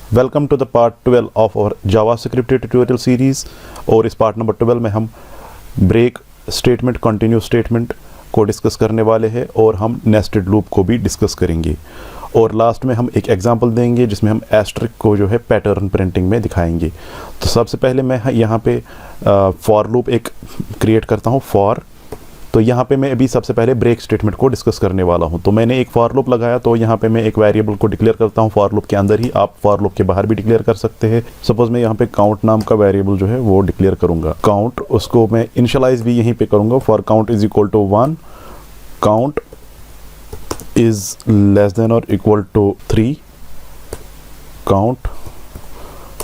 Welcome to the part 12 of our JavaScript tutorial series. और इस part number 12 में हम ब्रेक स्टेटमेंट, कंटिन्यू स्टेटमेंट को डिस्कस करने वाले हैं और हम नेस्टेड लूप को भी डिस्कस करेंगे। और लास्ट में हम एक एग्जांपल देंगे जिसमें हम एस्ट्रिक को जो है पैटर्न प्रिंटिंग में दिखाएंगे। तो सबसे पहले मैं यहाँ पे फॉर लूप एक क्रिएट करता हूँ फॉर। तो यहाँ पे मैं अभी सबसे पहले ब्रेक स्टेटमेंट को डिस्कस करने वाला हूँ। तो मैंने एक फॉर लूप लगाया, तो यहाँ पे मैं एक वेरिएबल को डिक्लेयर करता हूँ फॉर लूप के अंदर ही। आप फॉर लूप के बाहर भी डिक्लेयर कर सकते हैं। सपोज मैं यहाँ पे काउंट नाम का वेरिएबल जो है वो डिक्लेयर करूँगा काउंट, उसको मैं इनिशियलाइज भी यहीं पे करूँगा for count is equal to 1, count is less than और equal to 3, count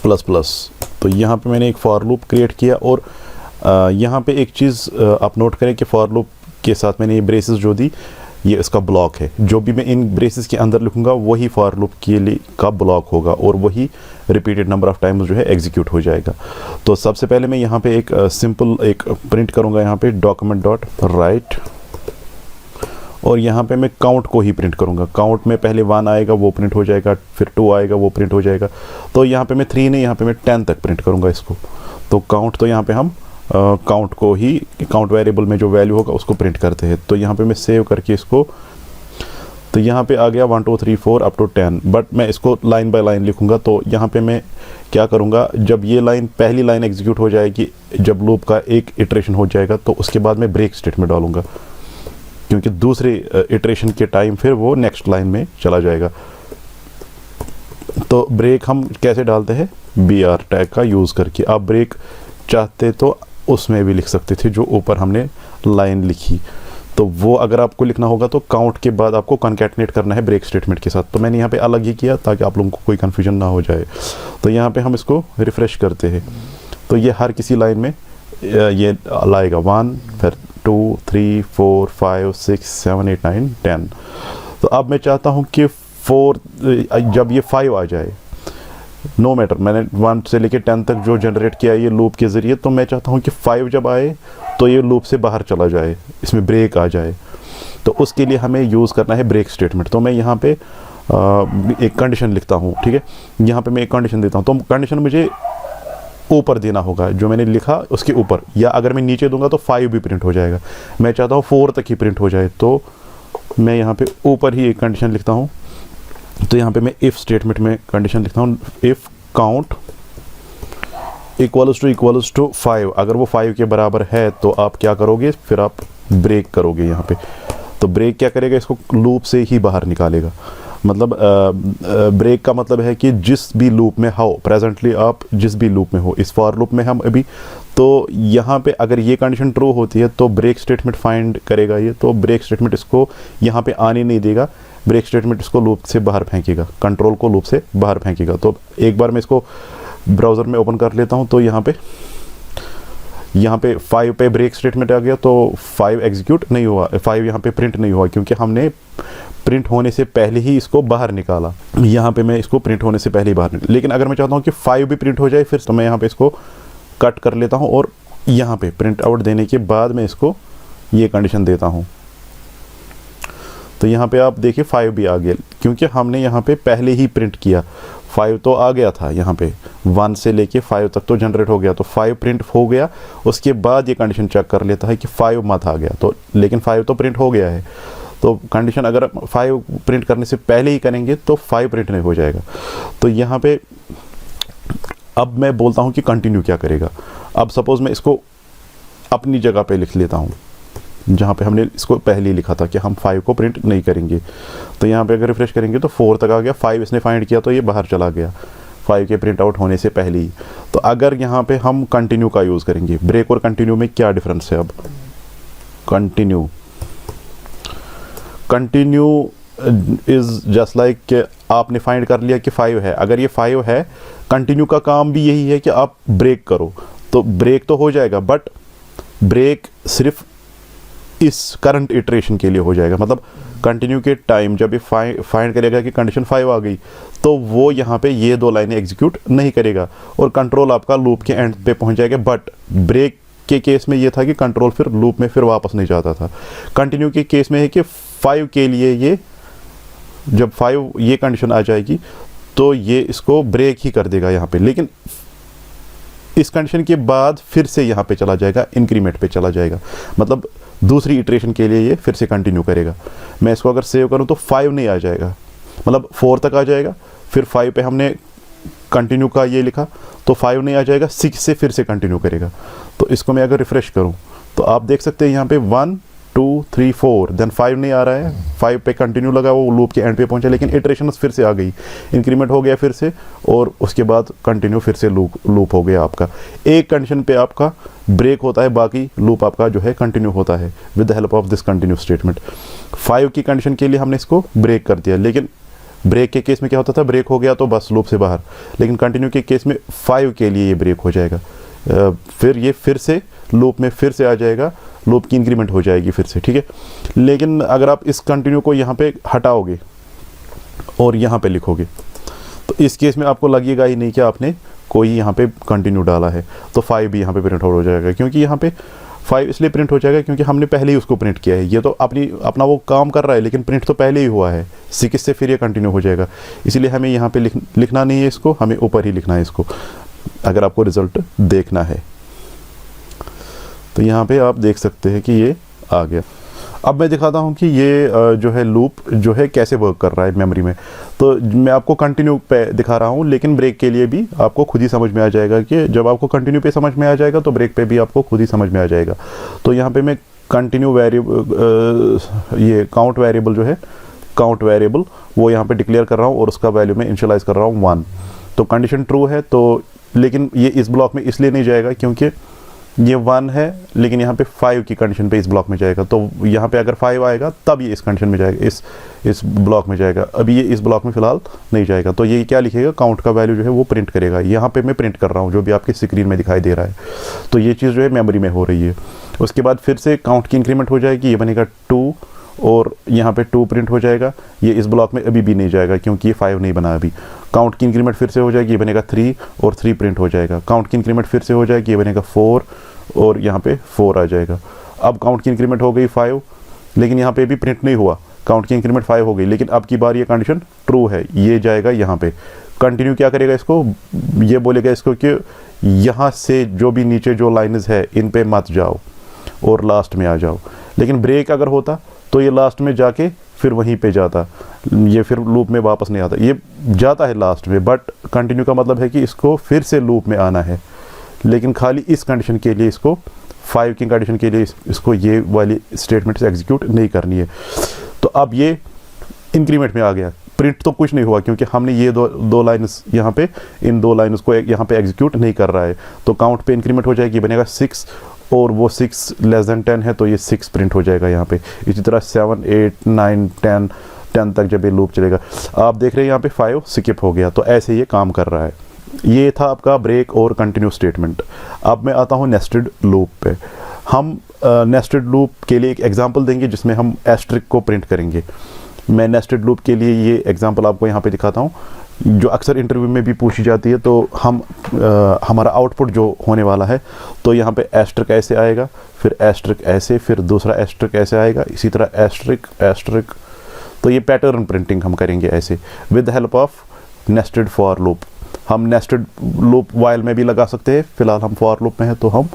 plus plus. तो यहाँ पे मैंने एक फॉर लूप क्रिएट किया। और यहाँ पे एक चीज़ आप नोट करें कि फॉर लूप के साथ मैंने ये ब्रेसेस जो दी, ये इसका ब्लॉक है। जो भी मैं इन ब्रेसेस के अंदर लिखूंगा वही फॉर लूप के लिए का ब्लॉक होगा और वही रिपीटेड नंबर ऑफ टाइम्स जो है एग्जीक्यूट हो जाएगा। तो सबसे पहले मैं यहाँ पे एक सिंपल एक प्रिंट करूँगा, यहाँ पे डॉक्यूमेंट डॉट राइट, और यहाँ पे मैं काउंट को ही प्रिंट करूँगा। काउंट में पहले 1 आएगा वो प्रिंट हो जाएगा, फिर 2 आएगा वो प्रिंट हो जाएगा। तो यहाँ पे मैं 3 नहीं, यहाँ पे मैं 10 तक प्रिंट करूँगा इसको। तो काउंट, तो यहाँ पे हम काउंट को ही काउंट वेरिएबल में जो वैल्यू होगा उसको प्रिंट करते हैं। तो यहाँ पे मैं सेव करके इसको, तो यहाँ पे आ गया 1 2 3 4 अप टू 10। बट मैं इसको लाइन बाय लाइन लिखूँगा। तो यहाँ पे मैं क्या करूँगा, जब ये लाइन पहली लाइन एग्जीक्यूट हो जाएगी, जब लूप का एक इटरेशन हो जाएगा, तो उसके बाद मैं ब्रेक स्टेटमेंट डालूँगा, क्योंकि दूसरे इटरेशन के टाइम फिर वो नेक्स्ट लाइन में चला जाएगा। तो ब्रेक हम कैसे डालते हैं, BR टैग का यूज़ करके। आप ब्रेक चाहते तो उसमें भी लिख सकते थे जो ऊपर हमने लाइन लिखी। तो वो अगर आपको लिखना होगा तो काउंट के बाद आपको कॉन्कैटिनेट करना है ब्रेक स्टेटमेंट के साथ। तो मैंने यहाँ पे अलग ही किया ताकि आप लोगों को कोई कन्फ्यूजन ना हो जाए। तो यहाँ पे हम इसको रिफ़्रेश करते हैं, तो ये हर किसी लाइन में ये लाएगा 1, फिर 2 3 4 5 6 7 8 9 10। तो अब मैं चाहता हूँ कि 4 जब ये 5 आ जाए, नो मैटर मैंने 1 से लेके 10 तक जो जनरेट किया ये लूप के ज़रिए, तो मैं चाहता हूँ कि 5 जब आए तो ये लूप से बाहर चला जाए, इसमें ब्रेक आ जाए। तो उसके लिए हमें यूज़ करना है ब्रेक स्टेटमेंट। तो मैं यहाँ पे एक कंडीशन लिखता हूँ, ठीक है। यहाँ पे मैं एक कंडीशन देता हूँ। तो कंडीशन मुझे ऊपर देना होगा, जो मैंने लिखा उसके ऊपर, या अगर मैं नीचे दूंगा तो 5 भी प्रिंट हो जाएगा। मैं चाहता हूँ 4 तक ही प्रिंट हो जाए, तो मैं यहाँ पे ऊपर ही एक कंडीशन लिखता हूँ। तो यहाँ पे मैं इफ़ स्टेटमेंट में कंडीशन लिखता हूँ, इफ़ काउंट इक्वल्स टू 5। अगर वो 5 के बराबर है तो आप क्या करोगे, फिर आप ब्रेक करोगे यहाँ पे। तो ब्रेक क्या करेगा, इसको लूप से ही बाहर निकालेगा। मतलब ब्रेक का मतलब है कि जिस भी लूप में हो, प्रेजेंटली आप जिस भी लूप में हो, इस फॉर लूप में हम अभी, तो यहाँ पे अगर ये कंडीशन ट्रू होती है तो ब्रेक स्टेटमेंट फाइंड करेगा ये। तो ब्रेक स्टेटमेंट इसको यहाँ पे आने नहीं देगा, ब्रेक स्टेटमेंट इसको लूप से बाहर फेंकेगा, कंट्रोल को लूप से बाहर फेंकेगा। तो एक बार मैं इसको ब्राउज़र में ओपन कर लेता हूँ। तो यहाँ पे 5 पे ब्रेक स्टेटमेंट आ गया, तो 5 एग्जीक्यूट नहीं हुआ, 5 यहाँ पे प्रिंट नहीं हुआ, क्योंकि हमने प्रिंट होने से पहले ही इसको बाहर निकाला। यहाँ पे मैं इसको प्रिंट होने से पहले ही बाहर निकाला। लेकिन अगर मैं चाहता हूँ कि 5 भी प्रिंट हो जाए, फिर तो मैं यहाँ पे इसको कट कर लेता हूँ और यहाँ पे प्रिंट आउट देने के बाद मैं इसको ये कंडीशन देता हूँ। तो यहाँ पे आप देखिए 5 भी आ गया, क्योंकि हमने यहाँ पे पहले ही प्रिंट किया। 5 तो आ गया था, यहाँ पे 1 से लेके 5 तक तो जनरेट हो गया, तो 5 प्रिंट हो गया। उसके बाद ये कंडीशन चेक कर लेता है कि 5 मत आ गया, तो लेकिन 5 तो प्रिंट हो गया है। तो कंडीशन अगर 5 प्रिंट करने से पहले ही करेंगे तो 5 प्रिंट नहीं हो जाएगा। तो यहाँ पे अब मैं बोलता हूँ कि कंटिन्यू क्या करेगा। अब सपोज़ मैं इसको अपनी जगह पे लिख लेता हूँ, जहाँ पे हमने इसको पहले ही लिखा था कि हम 5 को प्रिंट नहीं करेंगे। तो यहाँ पे अगर रिफ्रेश करेंगे तो 4 तक आ गया, 5 इसने फाइंड किया तो ये बाहर चला गया 5 के प्रिंट आउट होने से पहले ही। तो अगर यहाँ पे हम कंटिन्यू का यूज़ करेंगे, ब्रेक और कंटिन्यू में क्या डिफरेंस है। अब कंटिन्यू इज़ जस्ट लाइक कि आपने फाइंड कर लिया कि 5 है। अगर ये 5 है, कंटिन्यू का काम भी यही है कि आप ब्रेक करो। तो ब्रेक तो हो जाएगा, बट ब्रेक सिर्फ इस करंट इटरेशन के लिए हो जाएगा। मतलब कंटिन्यू के टाइम जब ये फाइंड करेगा कि कंडीशन 5 आ गई, तो वो यहाँ पे ये 2 लाइनें एग्जीक्यूट नहीं करेगा और कंट्रोल आपका लूप के एंड पे पहुँच जाएगा। बट ब्रेक के केस में ये था कि कंट्रोल फिर लूप में फिर वापस नहीं जाता था। कंटिन्यू के केस में है कि 5 के लिए ये, जब 5 ये कंडीशन आ जाएगी तो ये इसको ब्रेक ही कर देगा यहाँ पे, लेकिन इस कंडीशन के बाद फिर से यहाँ पे चला जाएगा, इंक्रीमेंट पे चला जाएगा, मतलब दूसरी इटरेशन के लिए ये फिर से कंटिन्यू करेगा। मैं इसको अगर सेव करूँ तो 5 नहीं आ जाएगा, मतलब 4 तक आ जाएगा, फिर 5 पे हमने कंटिन्यू का ये लिखा तो 5 नहीं आ जाएगा, 6 से फिर से कंटिन्यू करेगा। तो इसको मैं अगर रिफ़्रेश करूँ तो आप देख सकते हैं यहाँ पे 1 2 3 4 देन 5 नहीं आ रहा है, 5 पे कंटिन्यू लगा, वो लूप के एंड पे पहुंचा, लेकिन इटरेशन फिर से आ गई, इंक्रीमेंट हो गया फिर से, और उसके बाद कंटिन्यू फिर से लूप हो गया आपका। एक कंडीशन पे आपका ब्रेक होता है, बाकी लूप आपका जो है कंटिन्यू होता है with the help of this continue statement. 5 की कंडीशन के लिए हमने इसको ब्रेक कर दिया, लेकिन ब्रेक के केस में क्या होता था, ब्रेक हो गया तो बस लूप से बाहर, लेकिन कंटिन्यू के केस में 5 के लिए ये ब्रेक हो जाएगा, फिर ये फिर से लूप में फिर से आ जाएगा, लूप की इंक्रीमेंट हो जाएगी फिर से, ठीक है। लेकिन अगर आप इस कंटिन्यू को यहाँ पे हटाओगे और यहाँ पे लिखोगे तो इस केस में आपको लगेगा ही नहीं कि आपने कोई यहाँ पे कंटिन्यू डाला है, तो 5 भी यहाँ पे प्रिंट आउट हो जाएगा, क्योंकि यहाँ पे 5 इसलिए प्रिंट हो जाएगा क्योंकि हमने पहले ही उसको प्रिंट किया है। ये तो अपना वो काम कर रहा है, लेकिन प्रिंट तो पहले ही हुआ है, 6 से फिर ये कंटिन्यू हो जाएगा, इसीलिए हमें यहाँ पे लिखना नहीं है इसको, हमें ऊपर ही लिखना है इसको, अगर आपको रिजल्ट देखना है। तो यहाँ पे आप देख सकते हैं कि ये आ गया। अब मैं दिखाता हूँ कि ये जो है लूप जो है कैसे वर्क कर रहा है मेमोरी में। तो मैं आपको कंटिन्यू पे दिखा रहा हूँ, लेकिन ब्रेक के लिए भी आपको खुद ही समझ में आ जाएगा कि जब आपको कंटिन्यू पे समझ में आ जाएगा तो ब्रेक पे भी आपको खुद ही समझ में आ जाएगा। तो यहाँ पे मैं कंटिन्यू वेरिएबल, ये काउंट वेरिएबल जो है, काउंट वेरिएबल वो यहाँ पे डिक्लेयर कर रहा हूँ और उसका वैल्यू में इनिशियलाइज कर रहा हूँ 1। तो कंडीशन ट्रू है, तो लेकिन ये इस ब्लॉक में इसलिए नहीं जाएगा क्योंकि ये 1 है, लेकिन यहाँ पे 5 की कंडीशन पे इस ब्लॉक में जाएगा। तो यहाँ पे अगर 5 आएगा तब ये इस कंडीशन में जाएगा, इस ब्लॉक में जाएगा, अभी ये इस ब्लॉक में फ़िलहाल नहीं जाएगा। तो ये क्या लिखेगा, काउंट का वैल्यू जो है वो प्रिंट करेगा। यहाँ पे मैं प्रिंट कर रहा हूँ जो भी आपकी स्क्रीन में दिखाई दे रहा है। तो ये चीज़ जो है मेमोरी में हो रही है। उसके बाद फिर से काउंट की इंक्रीमेंट हो जाएगी, ये बनेगा 2 और यहाँ पे 2 प्रिंट हो जाएगा। ये इस ब्लॉक में अभी भी नहीं जाएगा क्योंकि ये 5 नहीं बना अभी। काउंट की इंक्रीमेंट फिर से हो जाएगी, ये बनेगा 3 और 3 प्रिंट हो जाएगा। काउंट की इंक्रीमेंट फिर से हो जाएगी, ये बनेगा 4 और यहाँ पे 4 आ जाएगा। अब काउंट की इंक्रीमेंट हो गई 5, लेकिन यहाँ पे भी प्रिंट नहीं हुआ, काउंट की इंक्रीमेंट 5 हो गई, लेकिन अब की बार ये कंडीशन ट्रू है, ये जाएगा यहाँ पे। कंटिन्यू क्या करेगा इसको, ये बोलेगा इसको कि यहाँ से जो भी नीचे जो लाइन्स है इन पे मत जाओ और लास्ट में आ जाओ। लेकिन ब्रेक अगर होता तो ये लास्ट में जाके फिर वहीं पे जाता, ये फिर लूप में वापस नहीं आता, ये जाता है लास्ट में, बट कंटिन्यू का मतलब है कि इसको फिर से लूप में आना है। लेकिन खाली इस कंडीशन के लिए इसको 5 की कंडीशन के लिए इसको ये वाली स्टेटमेंट से एग्जीक्यूट नहीं करनी है। तो अब ये इंक्रीमेंट में आ गया, प्रिंट तो कुछ नहीं हुआ क्योंकि हमने ये दो लाइन्स यहाँ पे, इन 2 लाइन्स को यहाँ पे एग्जीक्यूट नहीं कर रहा है। तो काउंट पे इंक्रीमेंट हो जाएगी, बनेगा 6 और वो 6 लेस देन 10 है तो ये 6 प्रिंट हो जाएगा यहाँ पे। इसी तरह 7 8 9 10 तक जब ये लूप चलेगा। आप देख रहे हैं यहाँ पे 5 स्किप हो गया। तो ऐसे ये काम कर रहा है। ये था आपका ब्रेक और कंटिन्यू स्टेटमेंट। अब मैं आता हूँ नेस्टेड लूप पे। हम नेस्टेड लूप के लिए एक एग्जांपल देंगे जिसमें हम एस्ट्रिक को प्रिंट करेंगे। मैं नेस्टेड लूप के लिए ये एग्जांपल आपको यहाँ पे दिखाता हूँ जो अक्सर इंटरव्यू में भी पूछी जाती है। तो हम हमारा आउटपुट जो होने वाला है, तो यहाँ पे एस्ट्रिक ऐसे आएगा, फिर एस्ट्रिक ऐसे, फिर दूसरा एस्ट्रिक ऐसे आएगा, इसी तरह एस्ट्रिक एस्ट्रिक। तो ये पैटर्न प्रिंटिंग हम करेंगे ऐसे with the help of nested for loop. हम नेस्टेड लूप वाइल में भी लगा सकते हैं, फिलहाल हम फॉर लूप में हैं तो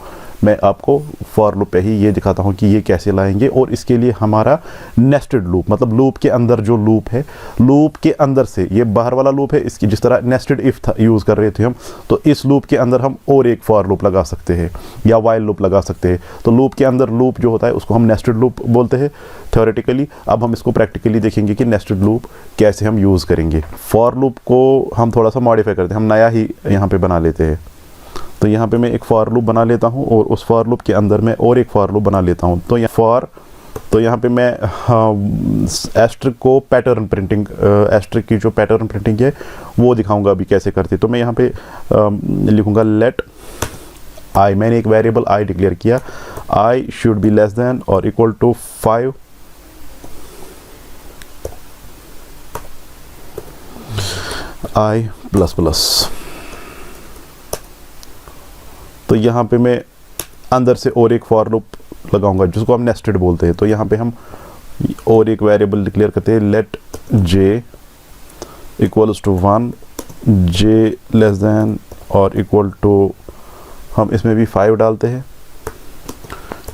मैं आपको फॉर लूप पे ही ये दिखाता हूँ कि ये कैसे लाएंगे। और इसके लिए हमारा नेस्टेड लूप, मतलब लूप के अंदर जो लूप है, लूप के अंदर से, ये बाहर वाला लूप है, इसकी जिस तरह नेस्टेड इफ था यूज़ कर रहे थे हम, तो इस लूप के अंदर हम और एक फॉर लूप लगा सकते हैं या वाइल लूप लगा सकते हैं। तो लूप के अंदर लूप जो होता है उसको हम नेस्टेड लूप बोलते हैं थ्योरेटिकली। अब हम इसको प्रैक्टिकली देखेंगे कि नेस्टेड लूप कैसे हम यूज़ करेंगे। फॉर लूप को हम थोड़ा सा मॉडिफाई करते हैं, हम नया ही यहाँ पे बना लेते हैं। तो यहाँ पे मैं एक फॉर लूप बना लेता हूँ और उस फॉर लूप के अंदर मैं और एक फॉर लूप बना लेता हूँ। तो यहाँ पे मैं एस्ट्रिक को पैटर्न प्रिंटिंग, एस्ट्रिक की जो पैटर्न प्रिंटिंग है वो दिखाऊंगा अभी कैसे करते। तो मैं यहाँ पे लिखूँगा लेट आई, मैंने एक वेरिएबल आई डिक्लेयर किया, I should be less than और equal to 5 I plus plus. तो यहाँ पे मैं अंदर से और एक फॉर लूप लगाऊंगा जिसको हम नेस्टेड बोलते हैं। तो यहाँ पे हम और एक वेरिएबल डिक्लेयर करते हैं let J equals to 1 J less than और इक्वल टू, हम इसमें भी 5 डालते हैं,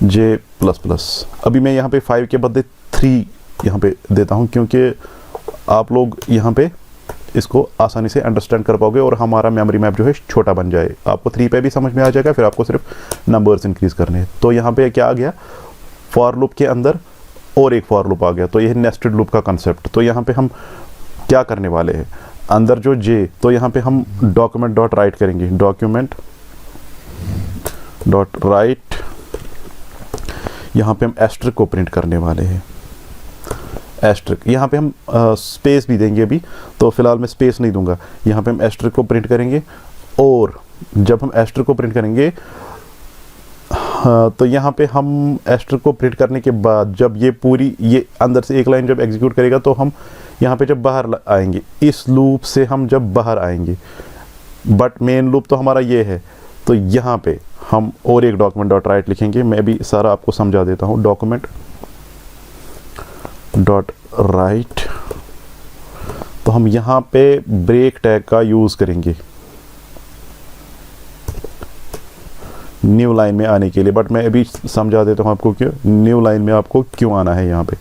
जे प्लस प्लस। अभी मैं यहाँ पे 5 के बदले 3 यहाँ पे देता हूँ, क्योंकि आप लोग यहाँ पे इसको आसानी से अंडरस्टैंड कर पाओगे और हमारा मेमोरी मैप जो है छोटा बन जाए। आपको 3 पे भी समझ में आ जाएगा, फिर आपको सिर्फ नंबर्स इंक्रीज करने हैं। तो यहाँ पे क्या आ गया, फॉर लूप के अंदर और एक फॉर लूप आ गया, तो यह नेस्टेड लूप का कंसेप्ट। तो यहाँ पे हम क्या करने वाले हैं, अंदर जो जे, तो यहाँ पे हम डॉक्यूमेंट डॉट राइट करेंगे, डॉक्यूमेंट डॉट राइट, यहाँ पे हम एस्ट्रिक को प्रिंट करने वाले हैं, एस्ट्रिक। यहाँ पे हम स्पेस भी देंगे अभी, तो फिलहाल मैं स्पेस नहीं दूंगा। यहाँ पे हम एस्ट्रिक को प्रिंट करेंगे, और जब हम एस्ट्रिक को प्रिंट करेंगे तो यहाँ पे हम एस्ट्रिक को प्रिंट करने के बाद जब ये पूरी, ये अंदर से एक लाइन जब एग्जीक्यूट करेगा, तो हम यहाँ पे जब बाहर आएंगे, इस लूप से हम जब बाहर आएंगे, बट मेन लूप तो हमारा ये है, तो यहाँ पे हम और एक डॉक्यूमेंट डॉट राइट लिखेंगे। मैं भी सारा आपको समझा देता हूँ, डॉक्यूमेंट डॉट राइट, तो हम यहाँ पे ब्रेक टैग का यूज़ करेंगे न्यू लाइन में आने के लिए, बट मैं अभी समझा देता हूँ आपको कि न्यू लाइन में आपको क्यों आना है यहाँ पे।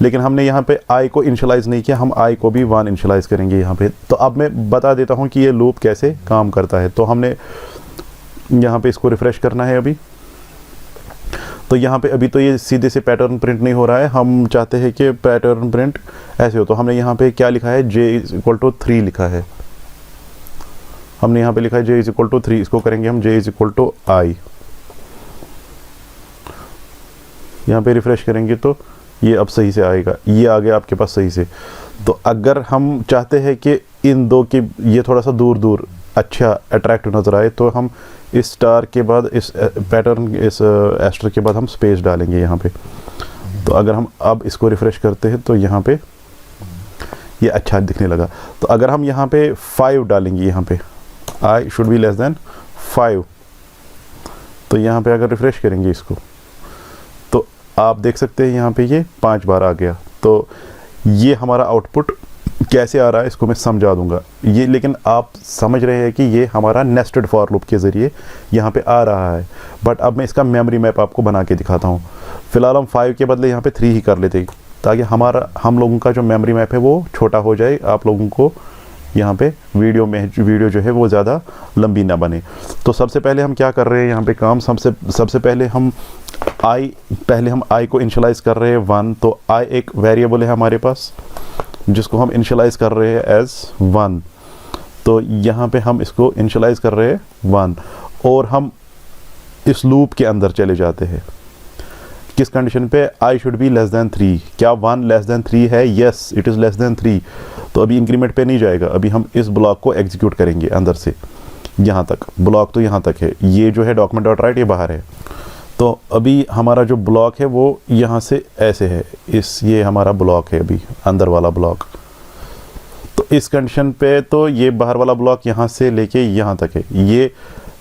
लेकिन हमने यहाँ पे आई को इनिशियलाइज़ नहीं किया, हम आई को भी 1 इनिशियलाइज़ करेंगे यहाँ पे। तो अब मैं बता देता हूँ कि ये लूप कैसे काम करता है। तो हमने यहाँ पे इसको रिफ़्रेश करना है अभी, तो यहाँ पे अभी तो ये सीधे से पैटर्न प्रिंट नहीं हो रहा है, हम चाहते हैं कि पैटर्न प्रिंट ऐसे हो। तो हमने यहाँ पे क्या लिखा है, j इज इक्वल टू 3 लिखा है, हमने यहाँ पे लिखा है j इज इक्वल टू 3, इसको करेंगे हम j is equal to i। यहाँ पे रिफ्रेश करेंगे तो ये अब सही से आएगा, ये आ गया आपके पास सही से। तो अगर हम चाहते हैं कि इन दो की ये थोड़ा सा दूर दूर अच्छा अट्रैक्टिव नज़र आए, तो हम इस स्टार के बाद, इस पैटर्न, इस एस्टर के बाद हम स्पेस डालेंगे यहाँ पे। तो अगर हम अब इसको रिफ़्रेश करते हैं तो यहाँ पे ये अच्छा दिखने लगा। तो अगर हम यहाँ पे 5 डालेंगे, यहाँ पे आई शुड बी लेस दैन 5, तो यहाँ पे अगर रिफ़्रेश करेंगे इसको, तो आप देख सकते हैं यहाँ पे ये 5 बार आ गया। तो ये हमारा आउटपुट कैसे आ रहा है इसको मैं समझा दूंगा ये, लेकिन आप समझ रहे हैं कि ये हमारा नेस्टेड फॉर लूप के ज़रिए यहाँ पे आ रहा है। बट अब मैं इसका मेमोरी मैप आपको बना के दिखाता हूँ। फिलहाल हम 5 के बदले यहाँ पे 3 ही कर लेते, ताकि हम लोगों का जो मेमोरी मैप है वो छोटा हो जाए, आप लोगों को यहाँ पे वीडियो जो है वो ज़्यादा लंबी ना बने। तो सबसे पहले हम क्या कर रहे हैं यहाँ पे काम, सबसे पहले हम आई को इनिशियलाइज़ कर रहे हैं 1। तो आई एक वेरिएबल है हमारे पास जिसको हम इनिशियलाइज़ कर रहे हैं एज 1। तो यहाँ पे हम इसको इनिशियलाइज़ कर रहे हैं 1, और हम इस लूप के अंदर चले जाते हैं किस कंडीशन पे, आई शुड बी लेस दैन 3। क्या 1 लेस दैन 3 है? Yes, it is less than 3। तो अभी इंक्रीमेंट पे नहीं जाएगा, अभी हम इस ब्लॉक को एग्जीक्यूट करेंगे अंदर से यहाँ तक। ब्लॉक तो यहाँ तक है, ये जो है डॉक्यूमेंट डॉट राइट ये बाहर है। तो अभी हमारा जो ब्लॉक है वो यहाँ से ऐसे है, ये हमारा ब्लॉक है अभी अंदर वाला ब्लॉक। तो इस कंडीशन पे तो ये बाहर वाला ब्लॉक यहाँ से लेके यहाँ तक है, ये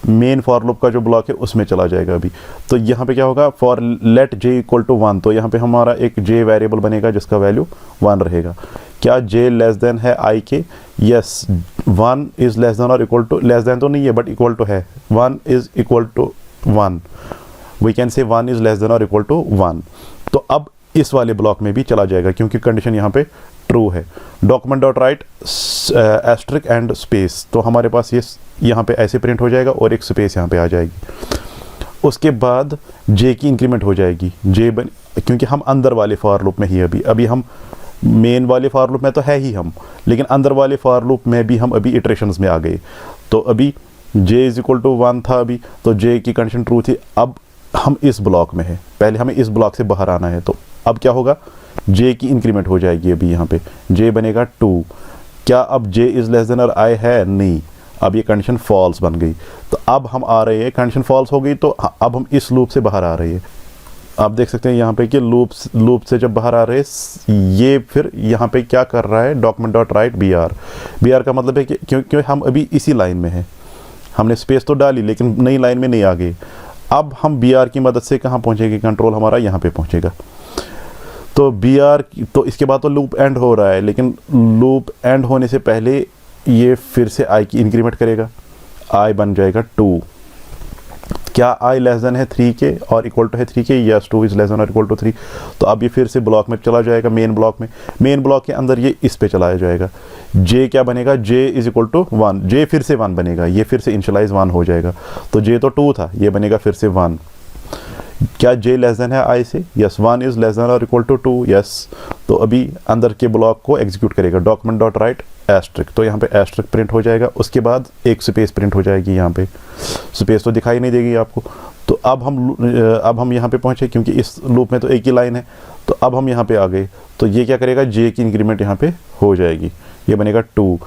मेन फॉर लूप का जो ब्लॉक है उसमें चला जाएगा अभी। तो यहाँ पे क्या होगा, for let j equal to 1, तो यहाँ पे हमारा एक j वेरिएबल बनेगा जिसका वैल्यू 1 रहेगा। क्या j लेस देन है i के? यस, 1 इज़ लेस देन और इक्वल टू, लेस देन तो नहीं है बट इक्वल टू है, 1 is equal to 1, we can say 1 is less than और इक्वल टू 1। तो अब इस वाले ब्लॉक में भी चला जाएगा क्योंकि कंडीशन यहाँ पे ट्रू है। Document dot write asterisk and space, तो हमारे पास ये यहाँ पे ऐसे प्रिंट हो जाएगा और एक स्पेस यहाँ पे आ जाएगी। उसके बाद j की इंक्रीमेंट हो जाएगी, क्योंकि हम अंदर वाले फॉर लूप में ही अभी हम मेन वाले फॉर लूप में तो है ही हम, लेकिन अंदर वाले फॉर लूप में भी हम अभी इटरेशंस में आ गए। तो अभी j इज़ इक्वल टू 1 था अभी, तो j की कंडीशन ट्रू थी। अब हम इस ब्लॉक में है, पहले हमें इस ब्लॉक से बाहर आना है। तो अब क्या होगा, j की इंक्रीमेंट हो जाएगी अभी यहाँ पे, j बनेगा 2। क्या अब j इज़ लेस देन और i है? नहीं, अब ये कंडीशन फॉल्स बन गई। तो अब हम आ रहे हैं, कंडीशन फॉल्स हो गई तो अब हम इस लूप से बाहर आ रहे हैं। आप देख सकते हैं यहाँ पे कि लूप से जब बाहर आ रहे हैं, ये फिर यहाँ पे क्या कर रहा है, डॉक्यूमेंट डॉट राइट br का मतलब है कि क्योंकि हम अभी इसी लाइन में हैं, हमने स्पेस तो डाली लेकिन नई लाइन में नहीं आ गए। अब हम br की मदद से कहाँ पहुँचेंगे, कंट्रोल हमारा यहाँ पे पहुँचेगा। तो br तो इसके बाद तो लूप एंड हो रहा है, लेकिन लूप एंड होने से पहले ये फिर से i की इंक्रीमेंट करेगा, i बन जाएगा 2। क्या i लेस देन है 3 के और इक्वल टू है 3 के? यस, 2 इज लेस देन और इक्वल टू 3। तो अब ये फिर से ब्लॉक में चला जाएगा, मेन ब्लॉक में। मेन ब्लॉक के अंदर ये इस पे चलाया जाएगा। j क्या बनेगा? j is equal to 1। j फिर से 1 बनेगा, ये फिर से इनिशियलाइज 1 हो जाएगा। तो j तो 2 था, ये बनेगा फिर से 1। क्या j लेस देन है i से? यस, 1 इज लेस देन और इक्वल टू 2। यस, तो अभी अंदर के ब्लॉक को एग्जीक्यूट करेगा, डॉक्यूमेंट डॉट राइट एस्ट्रिक। तो यहाँ पे एस्ट्रिक प्रिंट हो जाएगा, उसके बाद एक स्पेस प्रिंट हो जाएगी। यहाँ पे स्पेस तो दिखाई नहीं देगी आपको। तो अब हम यहाँ पे पहुँचे, क्योंकि इस लूप में तो एक ही लाइन है। तो अब हम यहाँ पे आ गए, तो ये क्या करेगा? j की इंक्रीमेंट यहाँ पे हो जाएगी, ये बनेगा 2।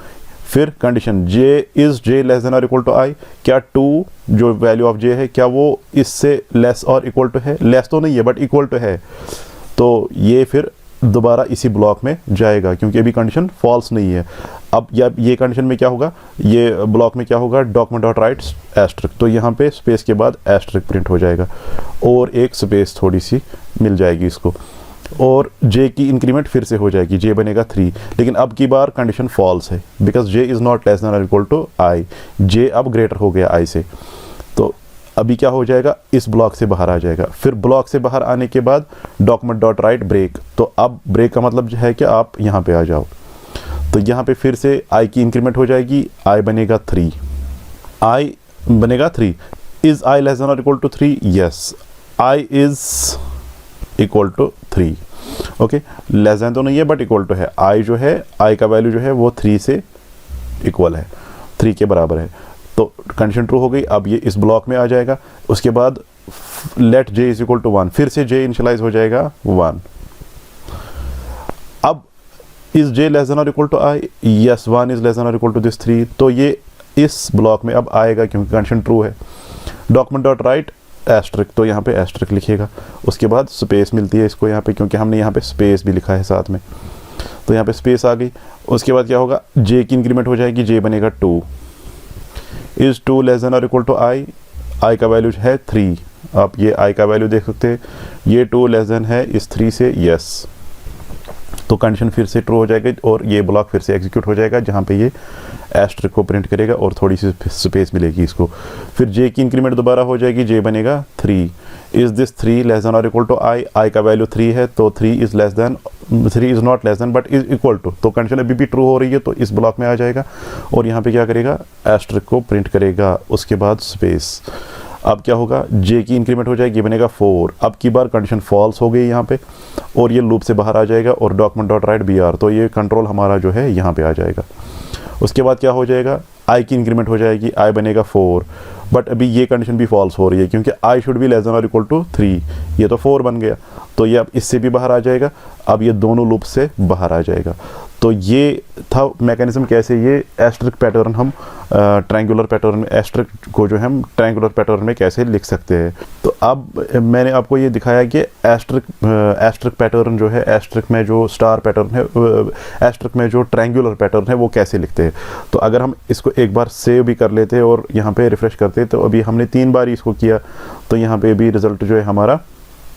फिर condition j is j less than और इक्वल टू i। क्या 2 जो वैल्यू ऑफ j है, क्या वो इससे लेस और इक्वल टू है? लेस तो नहीं है बट इक्वल टू है। तो ये फिर दोबारा इसी ब्लॉक में जाएगा, क्योंकि अभी कंडीशन फॉल्स नहीं है। अब ये कंडीशन में क्या होगा, ये ब्लॉक में क्या होगा? Document dot write asterisk. तो यहाँ पे स्पेस के बाद एस्ट्रिक प्रिंट हो जाएगा और एक स्पेस थोड़ी सी मिल जाएगी इसको, और j की इंक्रीमेंट फिर से हो जाएगी, j बनेगा 3। लेकिन अब की बार कंडीशन फॉल्स है, because j is not less than और इक्वल टू i। j अब ग्रेटर हो गया i से। तो अभी क्या हो जाएगा? इस ब्लॉक से बाहर आ जाएगा। फिर ब्लॉक से बाहर आने के बाद डॉक्यूमेंट डॉट राइट ब्रेक। तो अब ब्रेक का मतलब है कि आप यहाँ पे आ जाओ। तो यहाँ पे फिर से i की इंक्रीमेंट हो जाएगी, i बनेगा 3। i बनेगा 3। इज i लेस देन और equal to 3? Yes, i is equal to 3। Okay, less than तो नहीं है बट इक्वल टू है। i जो है, i का वैल्यू जो है वो 3 से इक्वल है, 3 के बराबर है। तो कंडीशन ट्रू हो गई। अब ये इस ब्लॉक में आ जाएगा। उसके बाद let j is equal to 1, फिर से j इनिशियलाइज हो जाएगा 1। अब इज j लेस देन और equal to i? Yes, 1 is less than और इक्वल टू दिस 3। तो ये इस ब्लॉक में अब आएगा, क्योंकि कंडीशन ट्रू है। डॉक्यूमेंट डॉट राइट एस्ट्रिक, तो यहाँ पे एस्ट्रिक लिखिएगा। उसके बाद स्पेस मिलती है इसको यहाँ पे, क्योंकि हमने यहाँ पे स्पेस भी लिखा है साथ में। तो यहाँ पे स्पेस आ गई। उसके बाद क्या होगा? j की इंक्रीमेंट हो जाएगी, j बनेगा 2। इज 2 लेस देन और इक्वल टू i? i का वैल्यू है 3। आप ये i का वैल्यू देख सकते हैं, ये 2 लेस देन है इस 3 से। यस, तो कंडीशन फिर से ट्रू हो जाएगी और ये ब्लॉक फिर से एग्जीक्यूट हो जाएगा, जहाँ पे ये एस्ट्रिक को प्रिंट करेगा और थोड़ी सी स्पेस मिलेगी इसको। फिर j की इंक्रीमेंट दोबारा हो जाएगी, j बनेगा 3। इज दिस 3 लेस देन और इक्वल टू i? i का वैल्यू 3 है, तो 3 is not less than but is equal to. तो कंडीशन अभी भी ट्रू हो रही है, तो इस ब्लॉक में आ जाएगा और यहाँ पे क्या करेगा? एस्ट्रिक को प्रिंट करेगा। उसके बाद स्पेस। अब क्या होगा? j की इंक्रीमेंट हो जाएगी, बनेगा 4। अब की बार कंडीशन फॉल्स हो गई यहाँ पे, और ये लूप से बाहर आ जाएगा और डॉक्यूमेंट डॉट राइट br। तो ये कंट्रोल हमारा जो है यहाँ पे आ जाएगा। उसके बाद क्या हो जाएगा? i की इंक्रीमेंट हो जाएगी, i बनेगा 4। बट अभी ये कंडीशन भी फॉल्स हो रही है, क्योंकि i should be less than और इक्वल टू 3। ये तो 4 बन गया, तो ये अब इससे भी बाहर आ जाएगा। अब ये दोनों लूप से बाहर आ जाएगा। तो ये था मैकेनिज्म, कैसे ये एस्ट्रिक पैटर्न हम ट्रायंगुलर पैटर्न में, एस्ट्रिक को जो हम ट्रायंगुलर पैटर्न में कैसे लिख सकते हैं। तो अब मैंने आपको ये दिखाया कि एस्ट्रिक पैटर्न जो है, एस्ट्रिक में जो स्टार पैटर्न है, एस्ट्रिक में जो ट्रायंगुलर पैटर्न है, वो कैसे लिखते हैं। तो अगर हम इसको एक बार सेव भी कर लेते और यहाँ पे रिफ्रेश करते, तो अभी हमने 3 बार इसको किया, तो यहाँ पे भी रिजल्ट जो है हमारा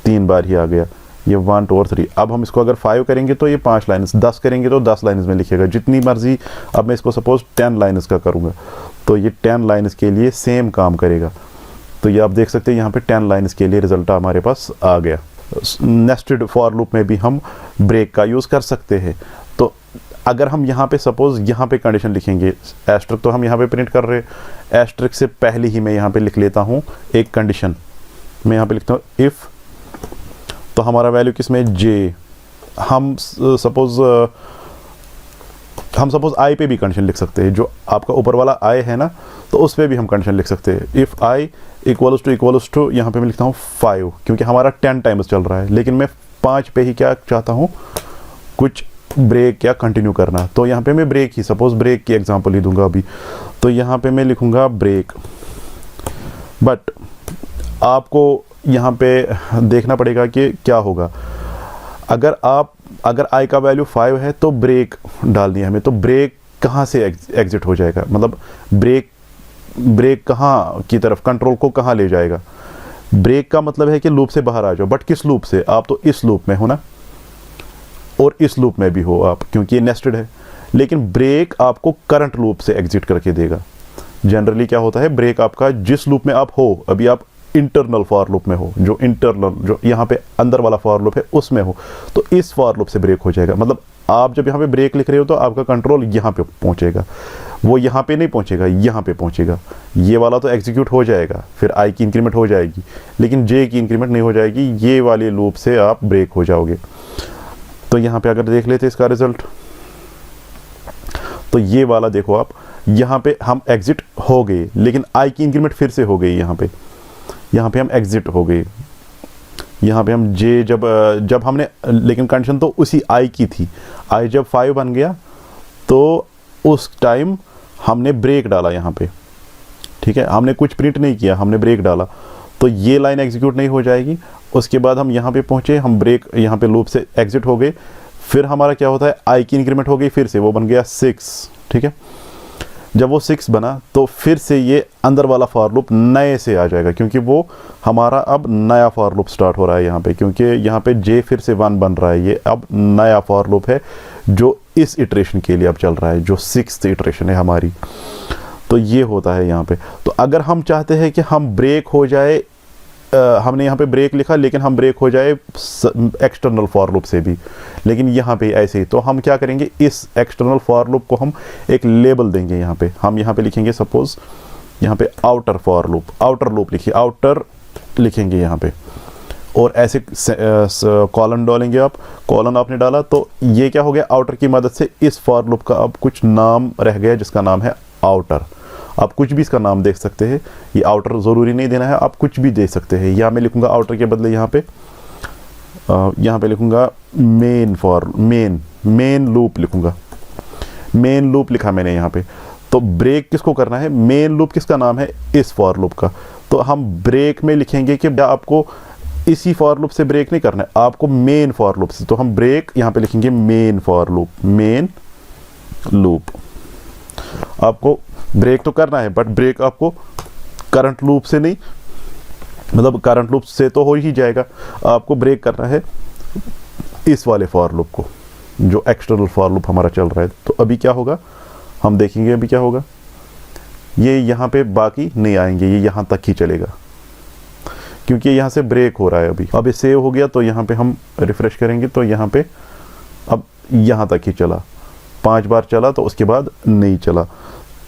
3 बार ही आ गया, ये 1 2 और 3। अब हम इसको अगर 5 करेंगे तो ये 5 लाइन्स, 10 करेंगे तो 10 लाइन्स में लिखेगा, जितनी मर्जी। अब मैं इसको सपोज 10 लाइन्स का करूँगा, तो ये 10 लाइन्स के लिए सेम काम करेगा। तो ये आप देख सकते हैं यहाँ पे 10 लाइन्स के लिए रिजल्ट हमारे पास आ गया। नेस्टेड फॉर लूप में भी हम ब्रेक का यूज़ कर सकते हैं। तो अगर हम यहाँ पे सपोज यहाँ पे कंडीशन लिखेंगे, एस्ट्रिक तो हम यहाँ पे प्रिंट कर रहे हैं, एस्ट्रिक से पहले ही मैं यहाँ पे लिख लेता हूँ एक कंडीशन। मैं यहाँ पे लिखता हूँ इफ़, तो हमारा वैल्यू किस में? j। हम सपोज i पे भी कंडीशन लिख सकते हैं, जो आपका ऊपर वाला i है ना, तो उस पे भी हम कंडीशन लिख सकते हैं। इफ़ i इक्वल्स टू यहाँ पे मैं लिखता हूँ 5, क्योंकि हमारा 10 टाइम्स चल रहा है, लेकिन मैं 5 पे ही क्या चाहता हूँ? कुछ ब्रेक या कंटिन्यू करना। तो यहाँ पे मैं ब्रेक ही, सपोज ब्रेक की एग्जांपल ही दूंगा अभी। तो यहाँ पे मैं लिखूँगा ब्रेक, बट आपको यहाँ पे देखना पड़ेगा कि क्या होगा। अगर i का वैल्यू 5 है तो ब्रेक डालनी है हमें, तो ब्रेक कहाँ से एग्जिट हो जाएगा, मतलब ब्रेक कहाँ की तरफ, कंट्रोल को कहाँ ले जाएगा। ब्रेक का मतलब है कि लूप से बाहर आ जाओ, बट किस लूप से? आप तो इस लूप में हो ना, और इस लूप में भी हो आप, क्योंकि ये नेस्टेड है। लेकिन ब्रेक आपको करंट लूप से एग्जिट करके देगा। जनरली क्या होता है, ब्रेक आपका जिस लूप में आप हो, अभी आप इंटरनल फॉर लूप में हो, जो इंटरनल जो यहाँ पे अंदर वाला फॉर लूप है उसमें हो, तो इस फॉर लूप से ब्रेक हो जाएगा। मतलब आप जब यहाँ पे ब्रेक लिख रहे हो तो आपका कंट्रोल यहाँ पे पहुँचेगा, वो यहाँ पे नहीं पहुँचेगा, यहाँ पे पहुँचेगा। ये वाला तो एग्जीक्यूट हो जाएगा, फिर आई की इंक्रीमेंट हो जाएगी, लेकिन जे की इंक्रीमेंट नहीं हो जाएगी। ये वाले लूप से आप ब्रेक हो जाओगे। तो यहाँ पे अगर देख लेते इसका रिजल्ट, तो ये वाला देखो आप, यहाँ पे हम एग्जिट हो गए, लेकिन आई की इंक्रीमेंट फिर से हो गई। यहाँ पे हम एग्जिट हो गए, यहाँ पे हम जे जब हमने, लेकिन कंडीशन तो उसी आई की थी। आई जब 5 बन गया तो उस टाइम हमने ब्रेक डाला यहाँ पे, ठीक है, हमने कुछ प्रिंट नहीं किया, हमने ब्रेक डाला, तो ये लाइन एग्जीक्यूट नहीं हो जाएगी। उसके बाद हम यहाँ पे पहुँचे, हम ब्रेक यहाँ पे लूप से एग्जिट हो गए, फिर हमारा क्या होता है, आई की इंक्रीमेंट हो गई, फिर से वो बन गया 6, ठीक है। जब वो 6 बना तो फिर से ये अंदर वाला फॉर लूप नए से आ जाएगा, क्योंकि वो हमारा अब नया फॉर लूप स्टार्ट हो रहा है यहाँ पे, क्योंकि यहाँ पे जे फिर से 1 बन रहा है। ये अब नया फॉर लूप है जो इस इटरेशन के लिए अब चल रहा है, जो 6th इटरेशन है हमारी। तो ये होता है यहाँ पे। तो अगर हम चाहते हैं कि हम ब्रेक हो जाए, हमने यहाँ पे ब्रेक लिखा, लेकिन हम ब्रेक हो जाए एक्सटर्नल फॉर लूप से भी, लेकिन यहाँ पे ऐसे ही, तो हम क्या करेंगे, इस एक्सटर्नल फॉर लूप को हम एक लेबल देंगे। यहाँ पे हम यहाँ पे लिखेंगे, सपोज यहाँ पे outer for loop, outer loop लिखिए, आउटर लिखेंगे यहाँ पे, और ऐसे कॉलन डालेंगे आप। कॉलन आपने डाला तो ये क्या हो गया, आउटर की मदद से इस फॉर लूप का अब कुछ नाम रह गया जिसका नाम है आउटर। आप कुछ भी इसका नाम देख सकते हैं, ये आउटर ज़रूरी नहीं देना है, आप कुछ भी दे सकते हैं। या मैं लिखूंगा आउटर के बदले यहाँ पे लिखूंगा मेन लूप लिखूंगा, मेन लूप लिखा मैंने यहाँ पे। तो ब्रेक किसको करना है, मेन लूप किसका नाम है, इस फॉर लूप का। तो हम ब्रेक में लिखेंगे कि आपको इसी फॉर लूप से ब्रेक नहीं करना है, आपको मेन फॉर लूप से। तो हम ब्रेक यहाँ पे लिखेंगे main for loop, main loop. आपको ब्रेक तो करना है, बट ब्रेक आपको करंट लूप से नहीं, मतलब करंट लूप से तो हो ही जाएगा, आपको ब्रेक करना है इस वाले फॉर लूप को, जो एक्सटर्नल फॉर लूप हमारा चल रहा है। तो अभी क्या होगा, हम देखेंगे अभी क्या होगा। ये यहाँ पे बाकी नहीं आएंगे, ये यहाँ तक ही चलेगा, क्योंकि यहाँ से ब्रेक हो रहा है। अब ये सेव हो गया, तो यहाँ पे हम रिफ्रेश करेंगे, तो यहाँ पे अब यहाँ तक ही चला, 5 बार चला, तो उसके बाद नहीं चला।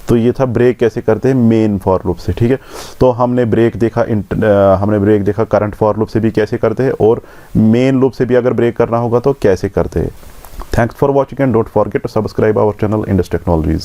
तो ये था ब्रेक कैसे करते हैं मेन फॉर लूप से, ठीक है। तो हमने ब्रेक देखा करंट फॉर लूप से भी कैसे करते हैं, और मेन लूप से भी अगर ब्रेक करना होगा तो कैसे करते हैं। Thanks for watching and don't forget to subscribe our channel Indus technologies.